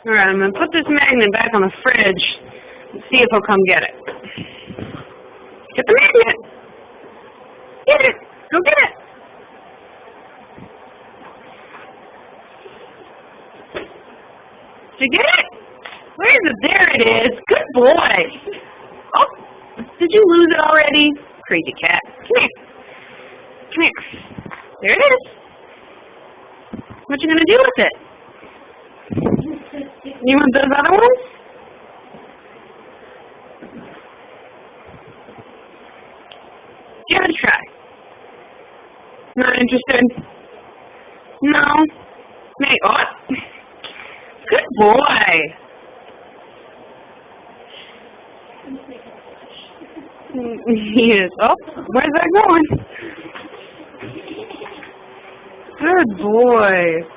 Alright, I'm going to put this magnet back on the fridge and see if he'll come get it. Get the magnet! Get it! Go get it! Did you get it? Where is it? There it is. Good boy. Oh, did you lose it already? Crazy cat. Come here. Come here. There it is. What you gonna do with it? You want those other ones? Give it a try. Not interested? No. Hey, oh. Good boy. He is. Oh, where's that going? Good boy.